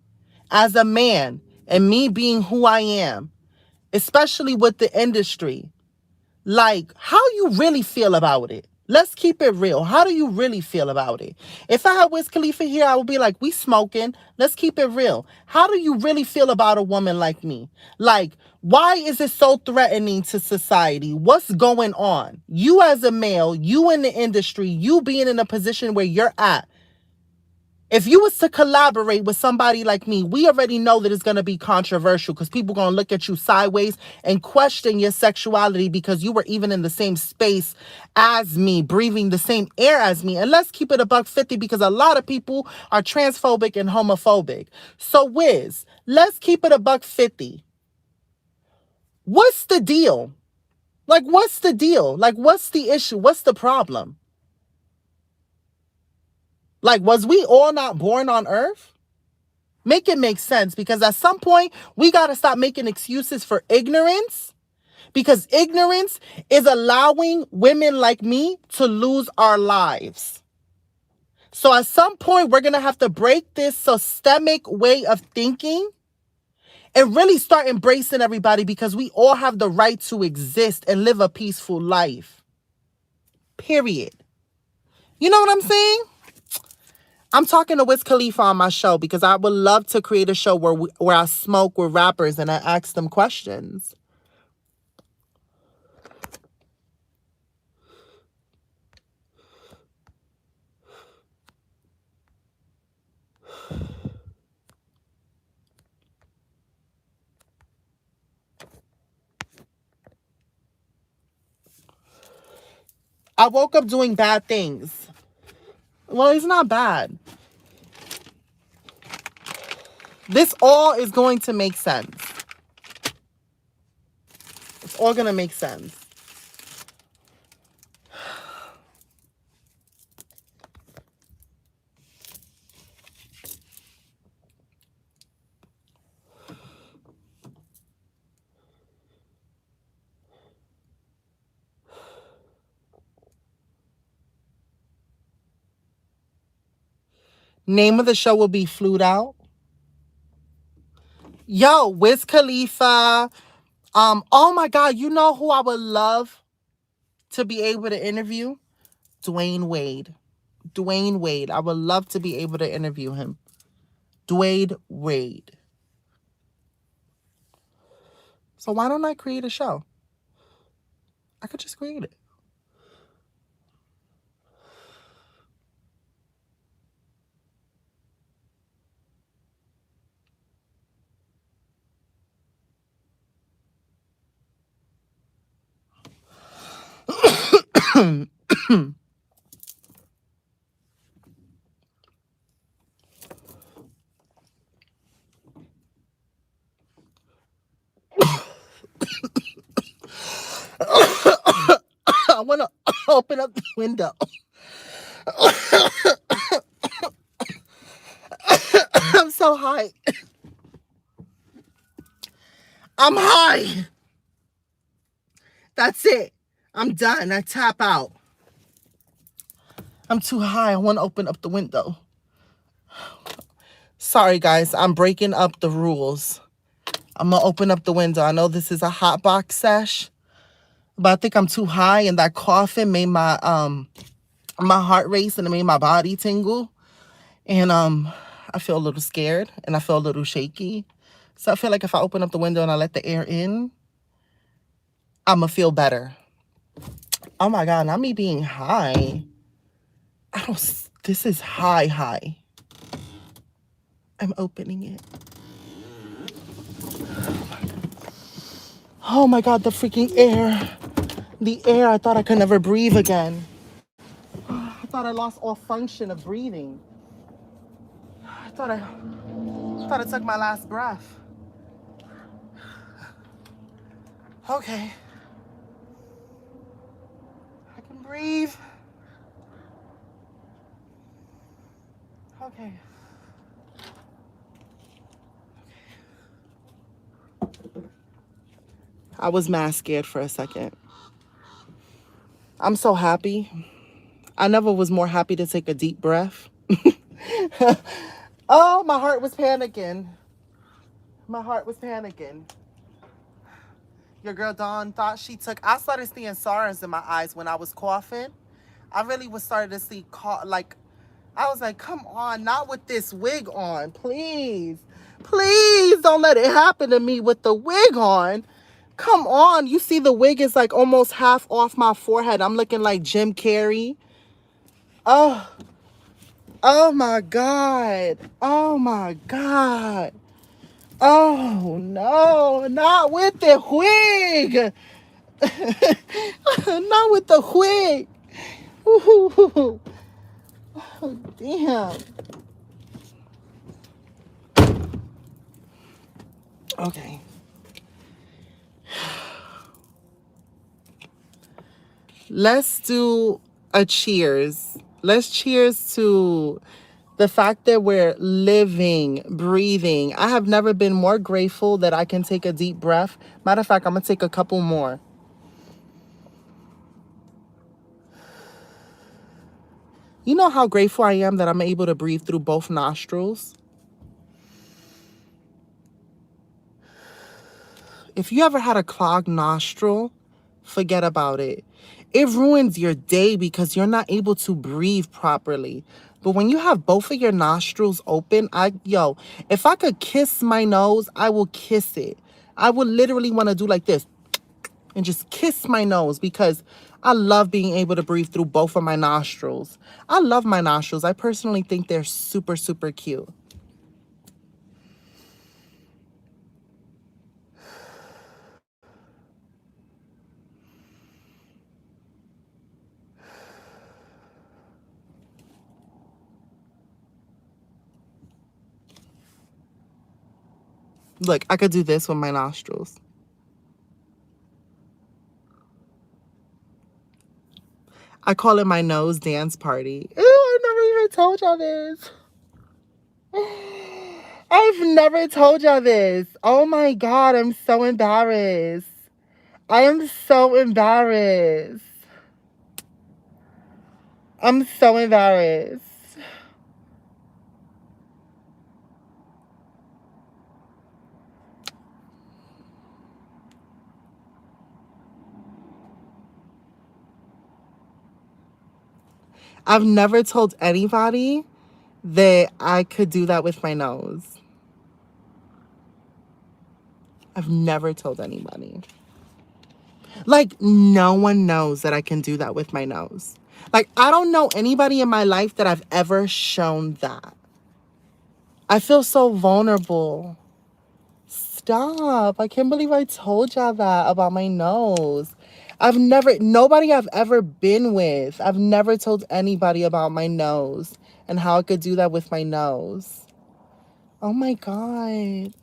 as a man and me being who I am, especially with the industry, like, how you really feel about it? Let's keep it real. How do you really feel about it? If I had Wiz Khalifa here, I would be like, we smoking. Let's keep it real. How do you really feel about a woman like me? Like, why is it so threatening to society? What's going on? You as a male, you in the industry, you being in a position where you're at, if you was to collaborate with somebody like me, we already know that it's going to be controversial because people going to look at you sideways and question your sexuality because you were even in the same space as me, breathing the same air as me. And let's keep it a $150 because a lot of people are transphobic and homophobic. So Wiz, let's keep it a $150. What's the deal? Like, what's the deal? Like, what's the issue? What's the problem? Like, was we all not born on Earth? Make it make sense, because at some point we got to stop making excuses for ignorance, because ignorance is allowing women like me to lose our lives. So at some point we're going to have to break this systemic way of thinking and really start embracing everybody, because we all have the right to exist and live a peaceful life. Period. You know what I'm saying? I'm talking to Wiz Khalifa on my show because I would love to create a show where I smoke with rappers and I ask them questions. I woke up doing bad things. Well, it's not bad. This all is going to make sense. It's all going to make sense. Name of the show will be Flued Out. Yo, Wiz Khalifa. Oh my God, you know who I would love to be able to interview? Dwayne Wade. Dwayne Wade. I would love to be able to interview him. Dwayne Wade. So why don't I create a show? I could just create it. I want to open up the window. I'm so high. I'm high. That's it. I'm done. I tap out. I'm too high. I want to open up the window. Sorry, guys. I'm breaking up the rules. I'm going to open up the window. I know this is a hot box sesh, but I think I'm too high, and that coughing made my heart race, and it made my body tingle. And I feel a little scared, and I feel a little shaky. So I feel like if I open up the window and I let the air in, I'm going to feel better. Oh my God, not me being high. This is high. I'm opening it. Oh my God, the freaking air. The air, I thought I could never breathe again. I thought I lost all function of breathing. I thought I took my last breath. Okay. I can breathe. Okay. I was mad scared for a second. I'm so happy. I never was more happy to take a deep breath. Oh, my heart was panicking. My heart was panicking. Your girl Dawn thought she took. I started seeing sorrows in my eyes when I was coughing. I really was starting to see like, I was like, come on, not with this wig on, please. Please don't let it happen to me with the wig on. Come on, you see the wig is like almost half off my forehead. I'm looking like Jim Carrey. Oh, oh my God. Oh my God. Oh no, not with the wig. Not with the wig. Ooh, oh, damn. Okay. Let's do a cheers. Let's cheers to the fact that we're living, breathing. I have never been more grateful that I can take a deep breath. Matter of fact, I'm going to take a couple more. You know how grateful I am that I'm able to breathe through both nostrils? If you ever had a clogged nostril, forget about it. It ruins your day because you're not able to breathe properly. But when you have both of your nostrils open, if I could kiss my nose, I will kiss it. I would literally want to do like this and just kiss my nose because I love being able to breathe through both of my nostrils. I love my nostrils. I personally think they're super, super cute. Look, I could do this with my nostrils. I call it my nose dance party. Ew, I never even told y'all this. I've never told y'all this. Oh my God, I'm so embarrassed. I am so embarrassed. I'm so embarrassed. I've never told anybody that I could do that with my nose. I've never told anybody. Like, no one knows that I can do that with my nose. Like, I don't know anybody in my life that I've ever shown that. I feel so vulnerable. Stop. I can't believe I told y'all that about my nose. Nobody I've ever been with, I've never told anybody about my nose and how I could do that with my nose. Oh my God.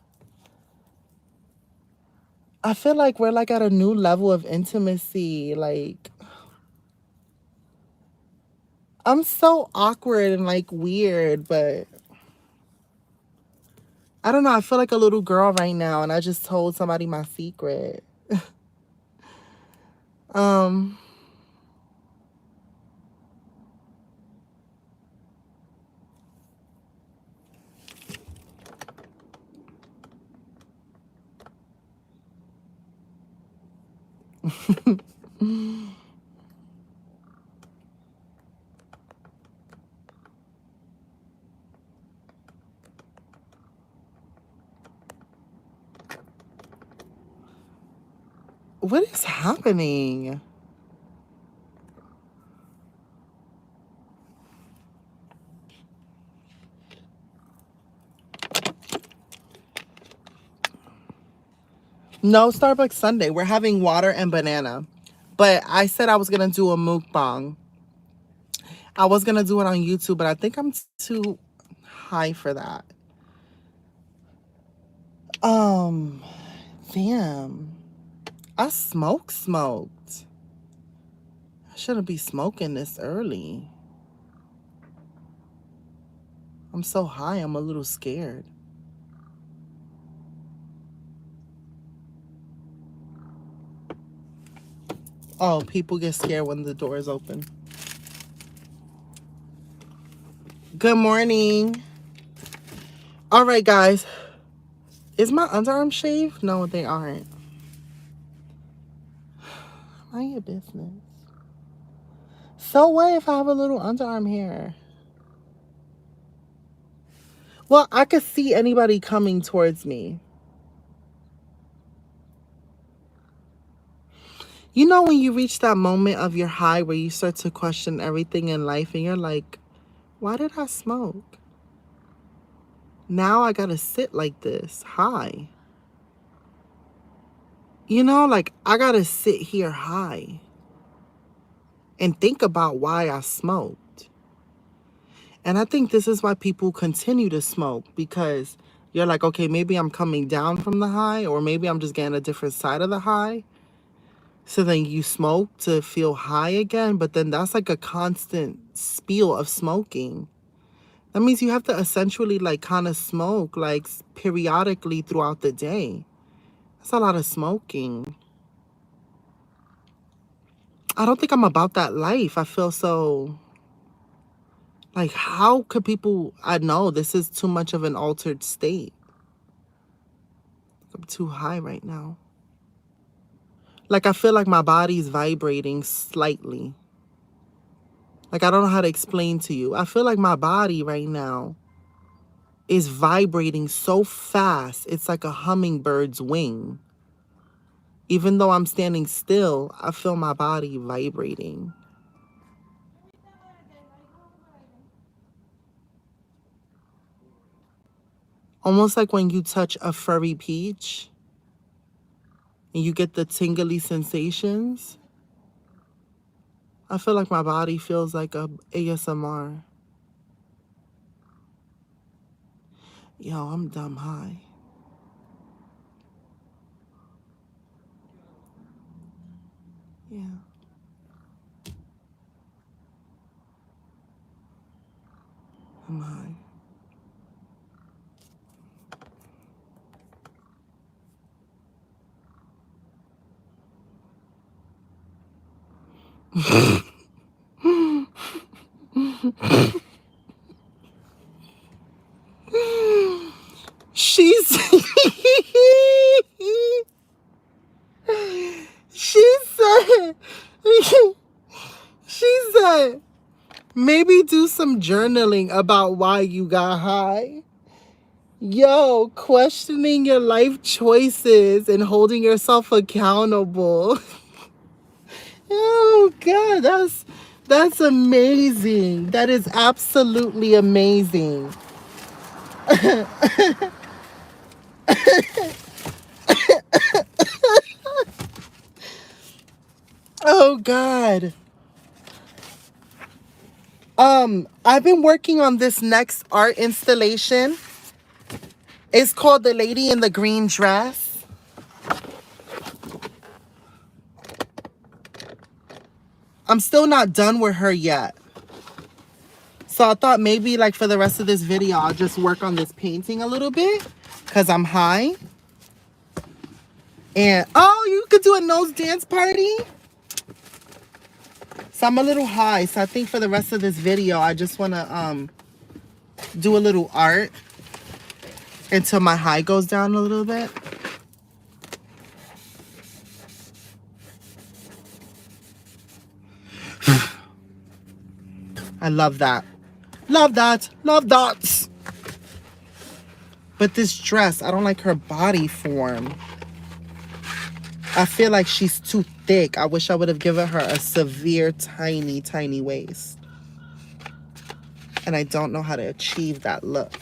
I feel like we're like at a new level of intimacy. Like, I'm so awkward and like weird, but I don't know. I feel like a little girl right now and I just told somebody my secret. um, what is happening? No, Starbucks Sunday. We're having water and banana. But I said I was going to do a mukbang. I was going to do it on YouTube, but I think I'm too high for that. Damn. I smoked. I shouldn't be smoking this early. I'm so high, I'm a little scared. Oh, people get scared when the door is open. Good morning. All right, guys. Is my underarm shaved? No, they aren't. Mind your business. So what if I have a little underarm hair? Well, I could see anybody coming towards me. You know when you reach that moment of your high where you start to question everything in life and you're like, why did I smoke? Now I gotta sit like this, high. You know, like I gotta sit here high and think about why I smoked. And I think this is why people continue to smoke, because you're like, okay, maybe I'm coming down from the high, or maybe I'm just getting a different side of the high. So then you smoke to feel high again, but then that's like a constant spiel of smoking. That means you have to essentially like kind of smoke like periodically throughout the day. That's a lot of smoking. I don't think I'm about that life. I feel so like, how could people, I know this is too much of an altered state. I'm too high right now. Like I feel like my body's vibrating slightly. Like I don't know how to explain to you. I feel like my body right now is vibrating so fast. It's like a hummingbird's wing. Even though I'm standing still, I feel my body vibrating. Almost like when you touch a furry peach and you get the tingly sensations. I feel like my body feels like a ASMR. Yo, I'm dumb high. Yeah, I'm high. She's she said she said maybe do some journaling about why you got high. Yo, questioning your life choices and holding yourself accountable. Oh God, that's amazing. That is absolutely amazing. Oh God. I've been working on this next art installation. It's called The Lady in the Green Dress. I'm still not done with her yet. So I thought maybe like for the rest of this video, I'll just work on this painting a little bit because I'm high. And oh, you could do a nose dance party? So I'm a little high. So I think for the rest of this video, I just want to do a little art until my high goes down a little bit. I love that. Love that. Love that. But this dress, I don't like her body form. I feel like she's too thick. I wish I would have given her a severe, tiny, tiny waist. And I don't know how to achieve that look.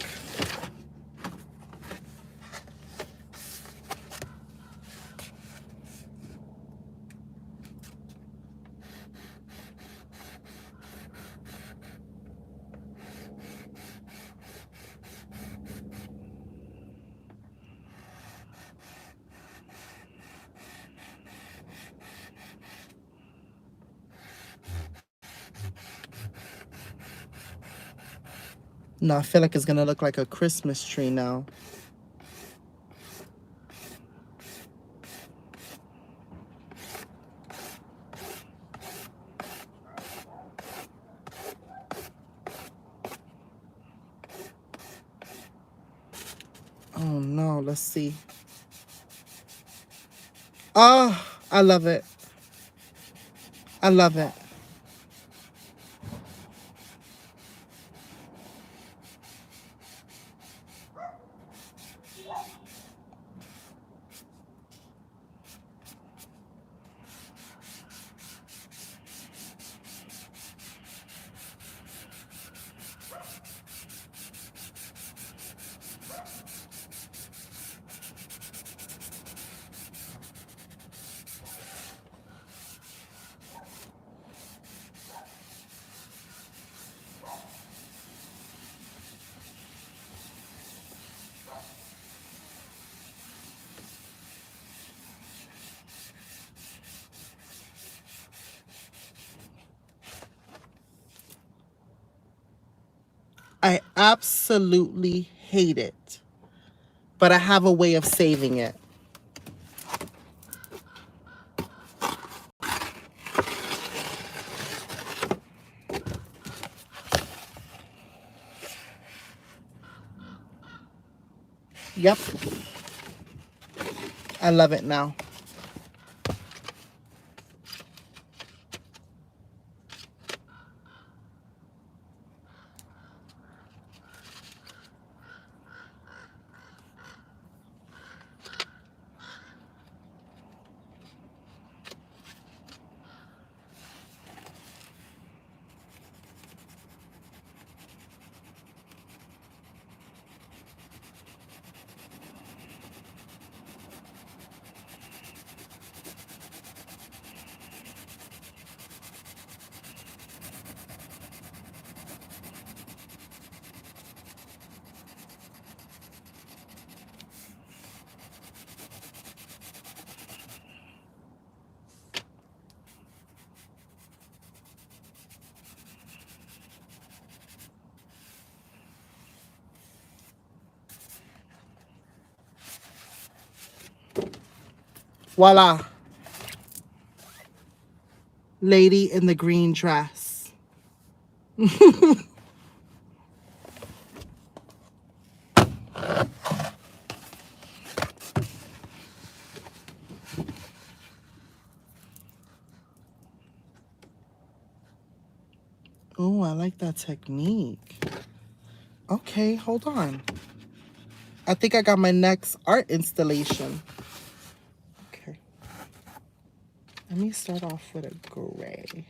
No, I feel like it's gonna look like a Christmas tree now. no. Let's see. Oh, I love it. I love it. I absolutely hate it, but I have a way of saving it. Yep. I love it now. Voila. Lady in the green dress. Oh, I like that technique. Okay, hold on. I think I got my next art installation. Okay. Let me start off with a gray.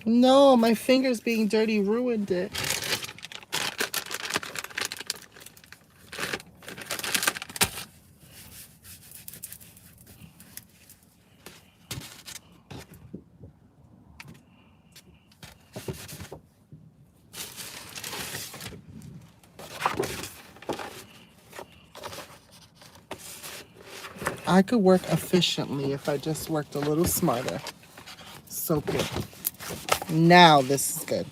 No, my fingers being dirty ruined it. I could work efficiently if I just worked a little smarter. So good. Now this is good.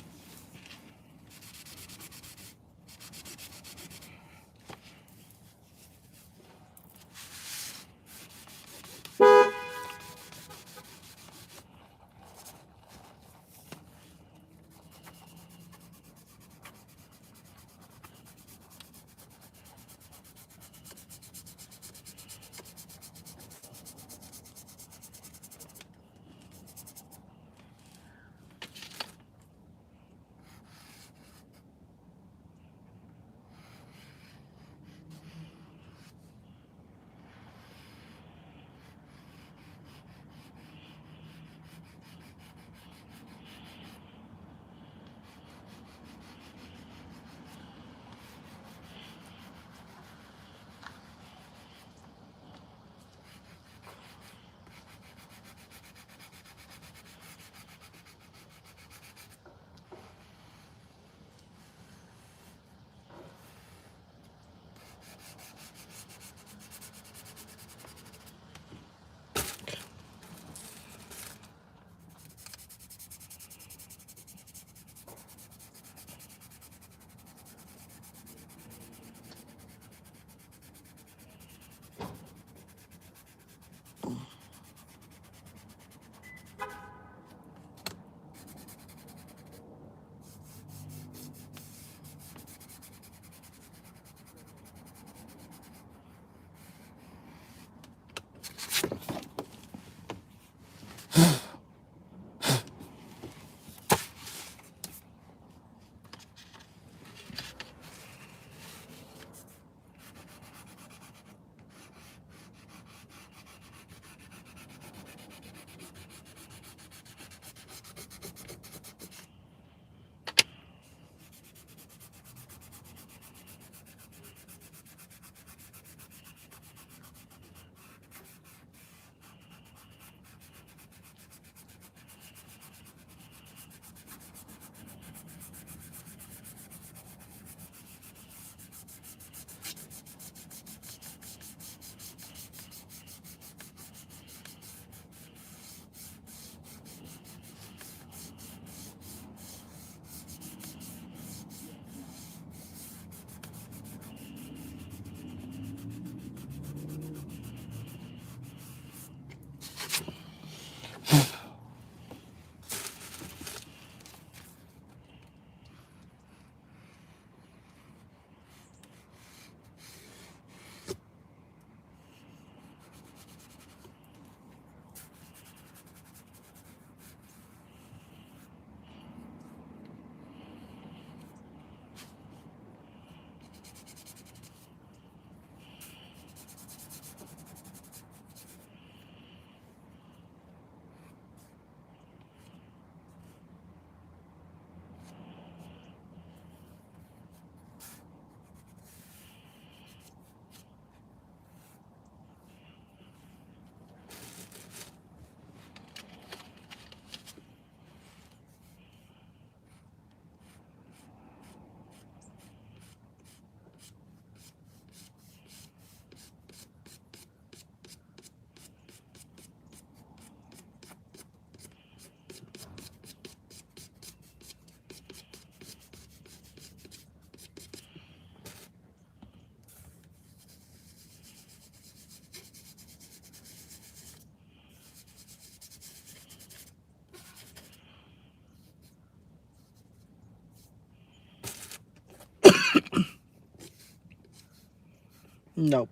Nope.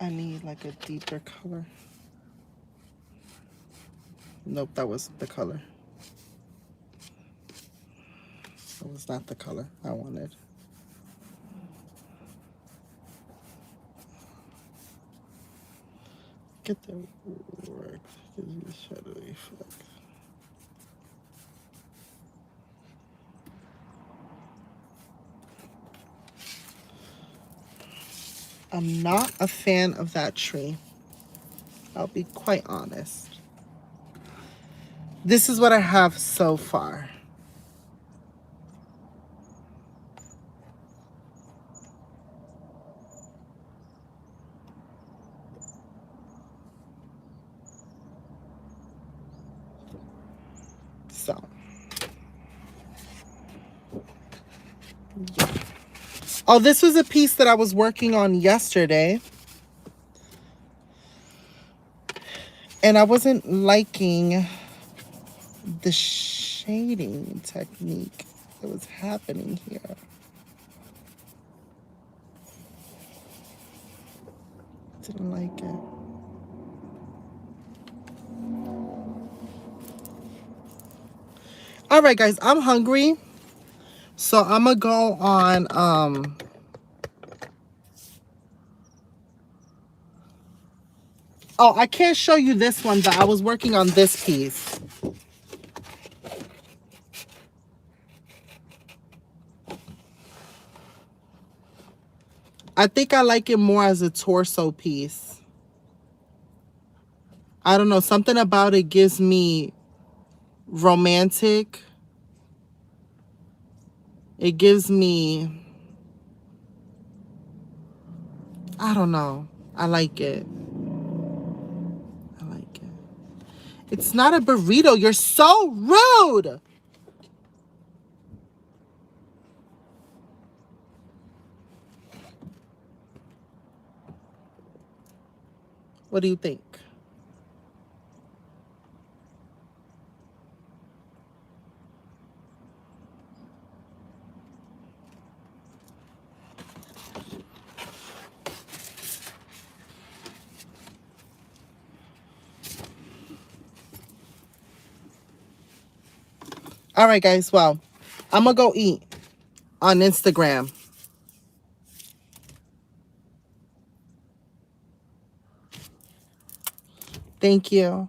I need like a deeper color. Nope, that wasn't the color. That was not the color I wanted. Get the work. Gives me shadowy effect. I'm not a fan of that tree. I'll be quite honest. This is what I have so far. So, yeah. Oh, this was a piece that I was working on yesterday. And I wasn't liking the shading technique that was happening here. Didn't like it. All right, guys, I'm hungry. So I'm going to go on oh, I can't show you this one, but I was working on this piece. I think I like it more as a torso piece. I don't know, something about it gives me romantic. It gives me, I don't know. I like it. I like it. It's not a burrito. You're so rude. What do you think? All right, guys. Well, I'm going to go eat on Instagram. Thank you.